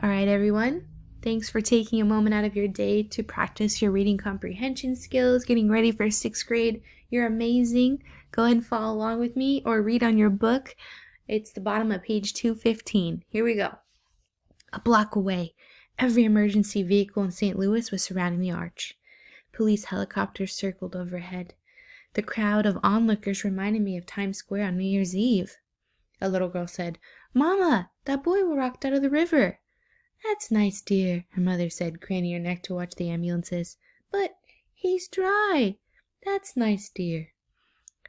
All right, everyone. Thanks for taking a moment out of your day to practice your reading comprehension skills, getting ready for 6th grade. You're amazing. Go ahead and follow along with me or read on your book. It's the bottom of page 215. Here we go. A block away, every emergency vehicle in St. Louis was surrounding the arch. Police helicopters circled overhead. The crowd of onlookers reminded me of Times Square on New Year's Eve. A little girl said, "Mama, that boy walked out of the river." "That's nice, dear," her mother said, craning her neck to watch the ambulances. "But he's dry." "That's nice, dear."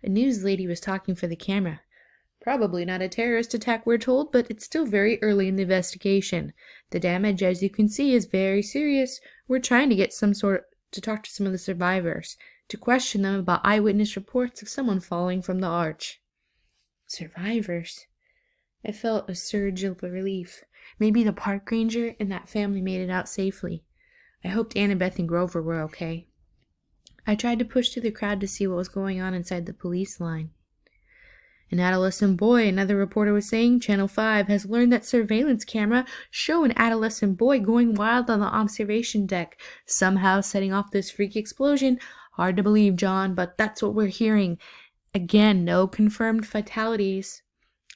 A news lady was talking for the camera. "Probably not a terrorist attack, we're told, but it's still very early in the investigation. The damage, as you can see, is very serious. We're trying to get to talk to some of the survivors, to question them about eyewitness reports of someone falling from the arch." Survivors? I felt a surge of relief. Maybe the park ranger and that family made it out safely. I hoped Annabeth and Grover were okay. I tried to push through the crowd to see what was going on inside the police line. "An adolescent boy," another reporter was saying. "Channel 5 has learned that surveillance camera show an adolescent boy going wild on the observation deck, somehow setting off this freak explosion. Hard to believe, John, but that's what we're hearing. Again, no confirmed fatalities."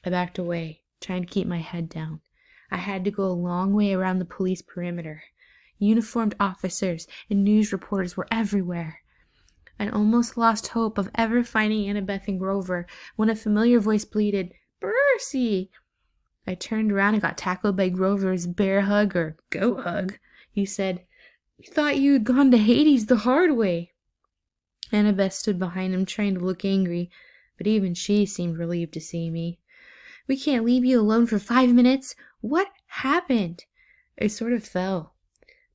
I backed away, trying to keep my head down. I had to go a long way around the police perimeter. Uniformed officers and news reporters were everywhere. I almost lost hope of ever finding Annabeth and Grover when a familiar voice bleated, "Percy!" I turned around and got tackled by Grover's bear hug or goat hug. He said, "We thought you'd gone to Hades the hard way." Annabeth stood behind him trying to look angry, but even she seemed relieved to see me. "We can't leave you alone for 5 minutes. What happened?" I sort of fell.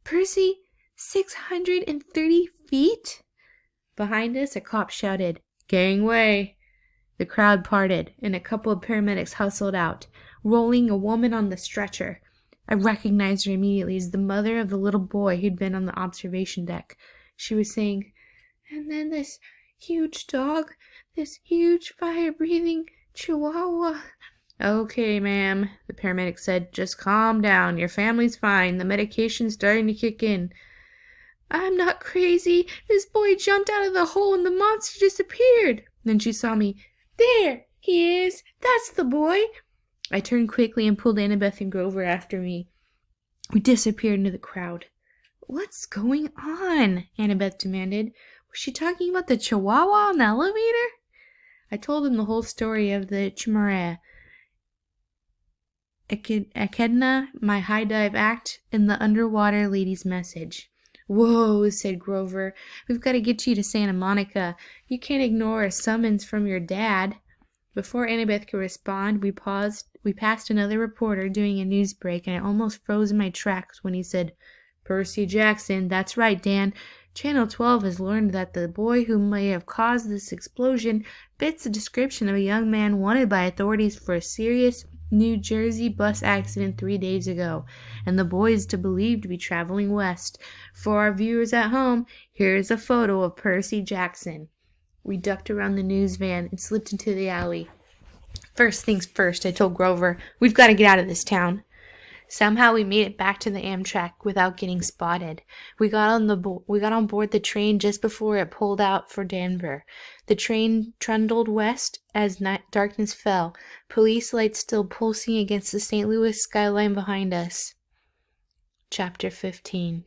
"Percy, 630 feet?" Behind us, a cop shouted, "Gangway!" The crowd parted, and a couple of paramedics hustled out, rolling a woman on the stretcher. I recognized her immediately as the mother of the little boy who'd been on the observation deck. She was saying, "And then this huge dog, this huge fire-breathing chihuahua." "Okay, ma'am," the paramedic said. "Just calm down. Your family's fine. The medication's starting to kick in." "I'm not crazy. This boy jumped out of the hole and the monster disappeared." Then she saw me. "There he is. That's the boy." I turned quickly and pulled Annabeth and Grover after me. We disappeared into the crowd. "What's going on?" Annabeth demanded. "Was she talking about the chihuahua on the elevator?" I told them the whole story of the chimera, Echidna, my high dive act, and the underwater lady's message. "Whoa," said Grover. "We've got to get you to Santa Monica. You can't ignore a summons from your dad." Before Annabeth could respond, we passed another reporter doing a news break, and I almost froze in my tracks when he said, "Percy Jackson, that's right, Dan. Channel 12 has learned that the boy who may have caused this explosion fits the description of a young man wanted by authorities for a serious New Jersey bus accident 3 days ago, and the boy is believed to be traveling west. For our viewers at home, here's a photo of Percy Jackson." We ducked around the news van and slipped into the alley. "First things first," I told Grover. "We've got to get out of this town." Somehow we made it back to the Amtrak without getting spotted. We got on board the train just before it pulled out for Denver. The train trundled west as darkness fell, police lights still pulsing against the St. Louis skyline behind us. Chapter 15.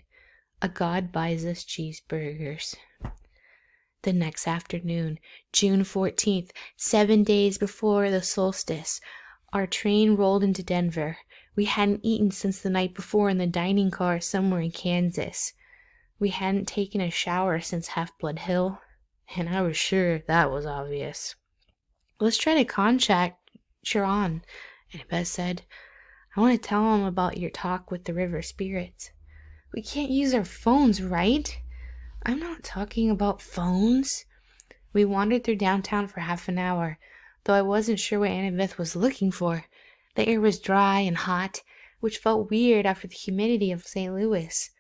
A God Buys Us Cheeseburgers. The next afternoon, June 14th, 7 days before the solstice, our train rolled into Denver. We hadn't eaten since the night before in the dining car somewhere in Kansas. We hadn't taken a shower since Half-Blood Hill, and I was sure that was obvious. "Let's try to contact Sharon," Annabeth said. "I want to tell him about your talk with the river spirits." "We can't use our phones, right?" "I'm not talking about phones." We wandered through downtown for half an hour, though I wasn't sure what Annabeth was looking for. The air was dry and hot, which felt weird after the humidity of St. Louis.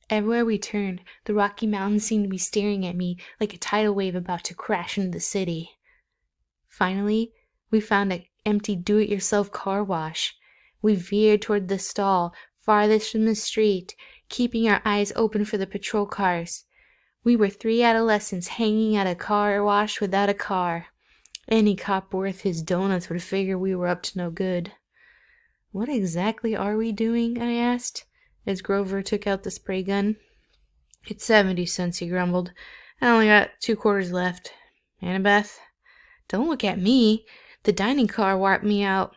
Everywhere we turned, the Rocky Mountains seemed to be staring at me like a tidal wave about to crash into the city. Finally, we found an empty do-it-yourself car wash. We veered toward the stall, farthest from the street, keeping our eyes open for the patrol cars. We were 3 adolescents hanging at a car wash without a car. Any cop worth his donuts would figure we were up to no good. "What exactly are we doing?" I asked, as Grover took out the spray gun. "It's 70 cents, he grumbled. "I only got 2 quarters left. Annabeth?" "Don't look at me. The dining car wiped me out."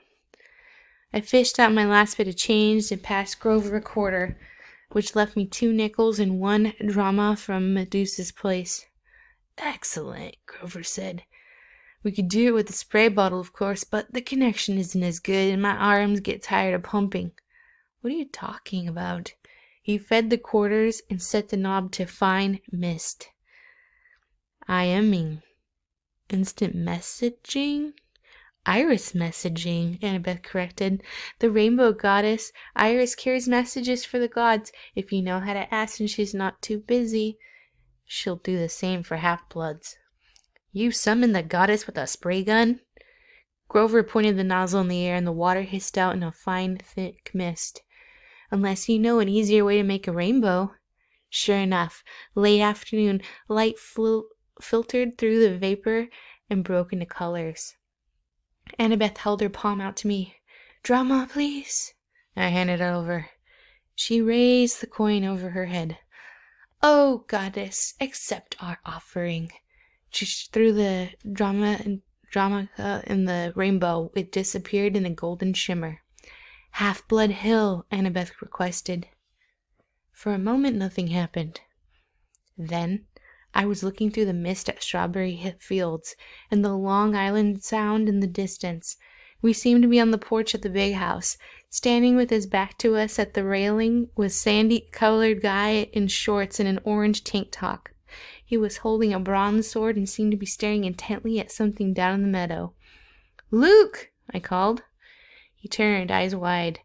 I fished out my last bit of change and passed Grover a quarter, which left me 2 nickels and 1 drama from Medusa's place. "Excellent," Grover said. "We could do it with the spray bottle, of course, but the connection isn't as good, and my arms get tired of pumping." "What are you talking about?" He fed the quarters and set the knob to fine mist. IMing. Instant messaging? Iris messaging, Annabeth corrected. "The rainbow goddess. Iris carries messages for the gods. If you know how to ask and she's not too busy, she'll do the same for half-bloods." "You summoned the goddess with a spray gun?" Grover pointed the nozzle in the air and the water hissed out in a fine, thick mist. "Unless you know an easier way to make a rainbow." Sure enough, late afternoon, light filtered through the vapor and broke into colors. Annabeth held her palm out to me. "Drama, please." I handed it over. She raised the coin over her head. "Oh, goddess, accept our offering." She threw the drama in the rainbow. It disappeared in a golden shimmer. "Half-Blood Hill," Annabeth requested. For a moment, nothing happened. Then I was looking through the mist at Strawberry Fields and the Long Island Sound in the distance. We seemed to be on the porch at the big house. Standing with his back to us at the railing was sandy-colored guy in shorts and an orange tank top. He was holding a bronze sword and seemed to be staring intently at something down in the meadow. "Luke!" I called. He turned, eyes wide.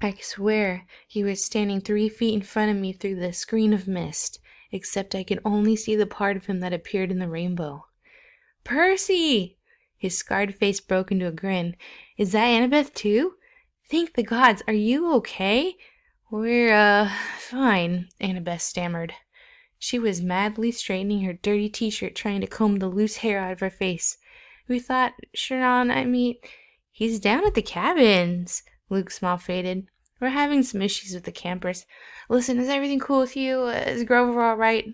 I swear he was standing 3 feet in front of me through the screen of mist, except I could only see the part of him that appeared in the rainbow. "Percy!" His scarred face broke into a grin. "Is that Annabeth too? Thank the gods, are you okay?" "We're, fine," Annabeth stammered. She was madly straightening her dirty t-shirt, trying to comb the loose hair out of her face. "We thought, Sharon, he's down at the cabins." Luke's smile faded. "We're having some issues with the campers. Listen, is everything cool with you? Is Grover all right?"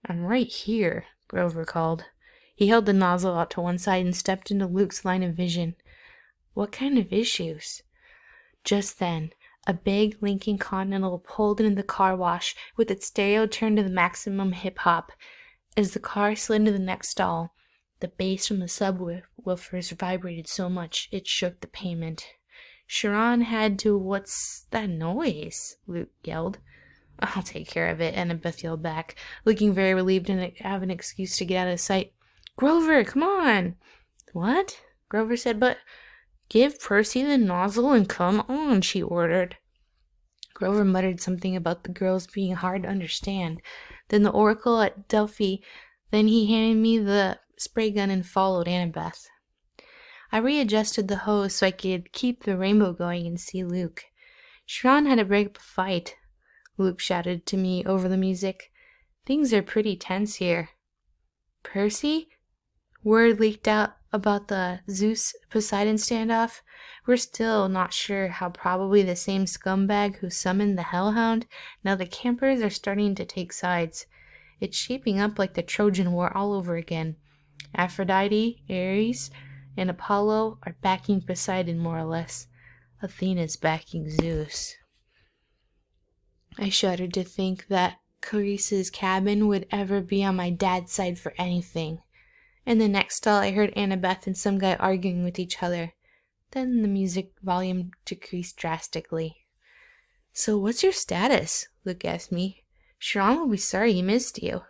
"I'm right here," Grover called. He held the nozzle out to one side and stepped into Luke's line of vision. "What kind of issues?" Just then, a big Lincoln Continental pulled into the car wash with its stereo turned to the maximum hip-hop. As the car slid into the next stall, the bass from the subwoofers vibrated so much it shook the pavement. Sharon had to, "What's that noise?" Luke yelled. "I'll take care of it," Annabeth yelled back, looking very relieved and have an excuse to get out of sight. "Grover, come on!" "What?" Grover said, "But give Percy the nozzle and come on," she ordered. Grover muttered something about the girls being hard to understand. Then the oracle at Delphi. Then he handed me the spray gun and followed Annabeth. I readjusted the hose so I could keep the rainbow going and see Luke. "Sharon had to break up a fight," Luke shouted to me over the music. "Things are pretty tense here." "Percy?" Word leaked out about the Zeus-Poseidon standoff. We're still not sure how probably the same scumbag who summoned the Hellhound. Now the campers are starting to take sides. It's shaping up like the Trojan War all over again. Aphrodite, Ares, and Apollo are backing Poseidon more or less. Athena's backing Zeus. I shuddered to think that Clarice's cabin would ever be on my dad's side for anything. In the next stall I heard Annabeth and some guy arguing with each other. Then the music volume decreased drastically. "So what's your status?" Luke asked me. "Sharon will be sorry he missed you."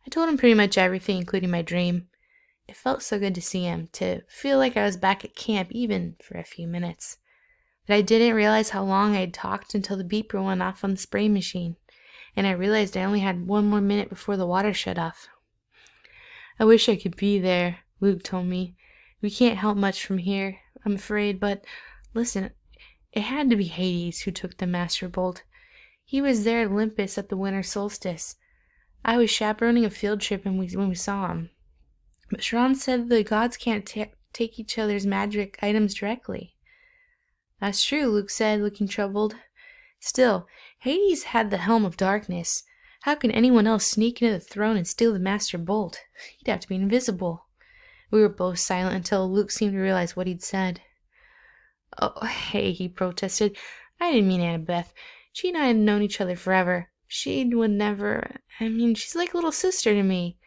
I told him pretty much everything, including my dream. It felt so good to see him, to feel like I was back at camp even for a few minutes. But I didn't realize how long I had talked until the beeper went off on the spray machine, and I realized I only had 1 more minute before the water shut off. "I wish I could be there," Luke told me. "We can't help much from here, I'm afraid, but listen, It had to be Hades who took the Master Bolt. He was there at Olympus at the winter solstice. I was chaperoning a field trip when we saw him. But Shran said the gods can't take each other's magic items directly. That's true, Luke said, looking troubled. Still, Hades had the Helm of Darkness. How can anyone else sneak into the throne and steal the Master Bolt? He'd have to be invisible. We were both silent until Luke seemed to realize what he'd said. Oh, hey, he protested. I didn't mean Annabeth. She and I had known each other forever. She would never... she's like a little sister to me.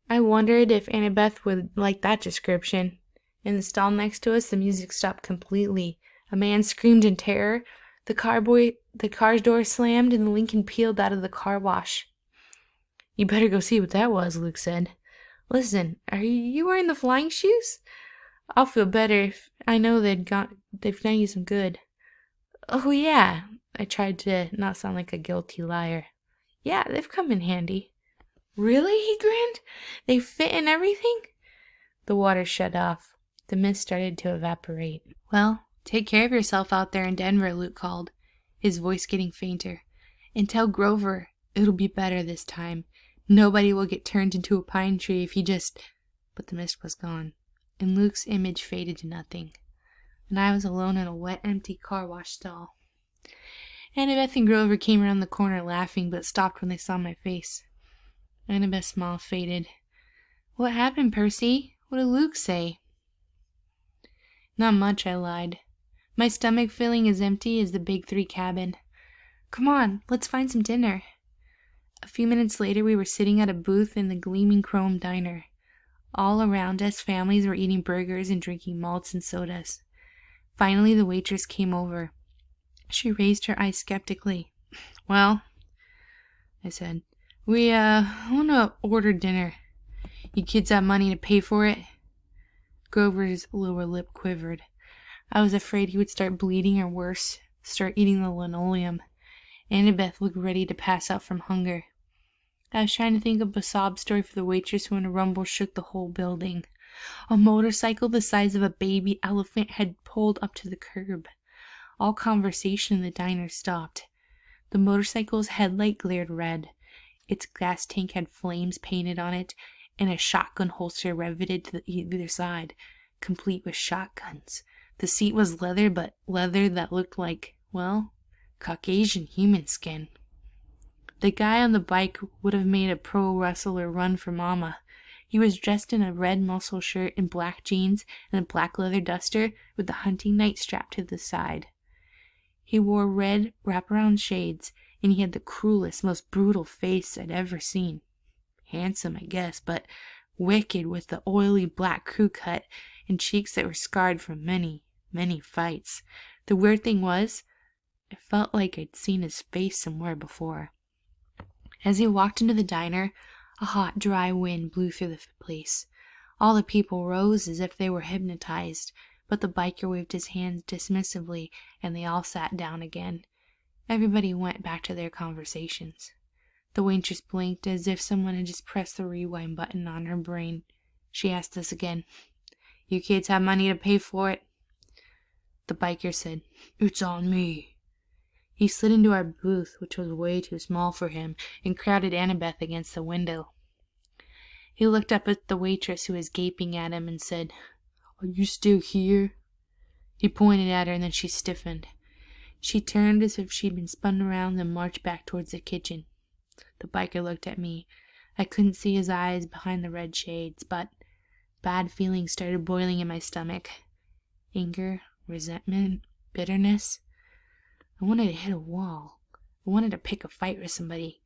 I wondered if Annabeth would like that description. In the stall next to us, the music stopped completely. A man screamed in terror. The car's door slammed, and Lincoln peeled out of the car wash. You better go see what that was, Luke said. Listen, are you wearing the flying shoes? I'll feel better if I know they've done you some good. Oh, yeah. I tried to not sound like a guilty liar. Yeah, they've come in handy. Really? He grinned. They fit and everything? The water shut off. The mist started to evaporate. Well, take care of yourself out there in Denver, Luke called, his voice getting fainter. And tell Grover it'll be better this time. Nobody will get turned into a pine tree if he just... But the mist was gone, and Luke's image faded to nothing. And I was alone in a wet, empty car wash stall. Annabeth and Grover came around the corner laughing, but stopped when they saw my face. Annabeth's smile faded. What happened, Percy? What did Luke say? Not much, I lied. My stomach feeling as empty as the Big Three cabin. Come on, let's find some dinner. A few minutes later, we were sitting at a booth in the gleaming chrome diner. All around us, families were eating burgers and drinking malts and sodas. Finally, the waitress came over. She raised her eyes skeptically. Well, I said, we want to order dinner. You kids have money to pay for it? Grover's lower lip quivered. I was afraid he would start bleeding or worse, start eating the linoleum. Annabeth looked ready to pass out from hunger. I was trying to think of a sob story for the waitress when a rumble shook the whole building. A motorcycle the size of a baby elephant had pulled up to the curb. All conversation in the diner stopped. The motorcycle's headlight glared red. Its gas tank had flames painted on it, and a shotgun holster riveted to either side, complete with shotguns. The seat was leather, but leather that looked like, well, Caucasian human skin. The guy on the bike would have made a pro wrestler run for mama. He was dressed in a red muscle shirt and black jeans and a black leather duster with the hunting knife strapped to the side. He wore red wraparound shades, and he had the cruelest, most brutal face I'd ever seen. Handsome, I guess, but wicked with the oily black crew cut and cheeks that were scarred from many, many fights. The weird thing was, it felt like I'd seen his face somewhere before. As he walked into the diner, a hot, dry wind blew through the place. All the people rose as if they were hypnotized, but the biker waved his hands dismissively, and they all sat down again. Everybody went back to their conversations. The waitress blinked as if someone had just pressed the rewind button on her brain. She asked us again, "You kids have money to pay for it?" The biker said, "It's on me." He slid into our booth, which was way too small for him, and crowded Annabeth against the window. He looked up at the waitress who was gaping at him and said, "Are you still here?" He pointed at her, and then she stiffened. She turned as if she'd been spun around and marched back towards the kitchen. The biker looked at me. I couldn't see his eyes behind the red shades, but bad feelings started boiling in my stomach. Anger, resentment, bitterness. I wanted to hit a wall. I wanted to pick a fight with somebody.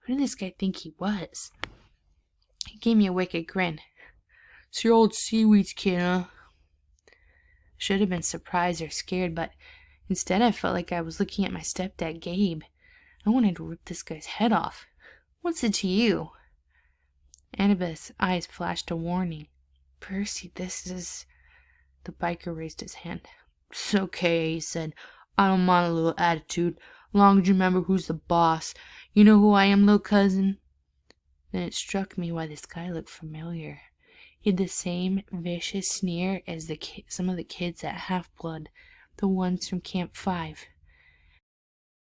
Who did this guy think he was? He gave me a wicked grin. "It's your old seaweeds kid, huh?" I should have been surprised or scared, but instead I felt like I was looking at my stepdad, Gabe. I wanted to rip this guy's head off. "What's it to you?" Annabeth's eyes flashed a warning. "Percy, this is..." The biker raised his hand. "It's okay," he said. "I don't mind a little attitude, long as you remember who's the boss. You know who I am, little cousin?" Then it struck me why this guy looked familiar. He had the same vicious sneer as some of the kids at Half-Blood, the ones from Camp 5.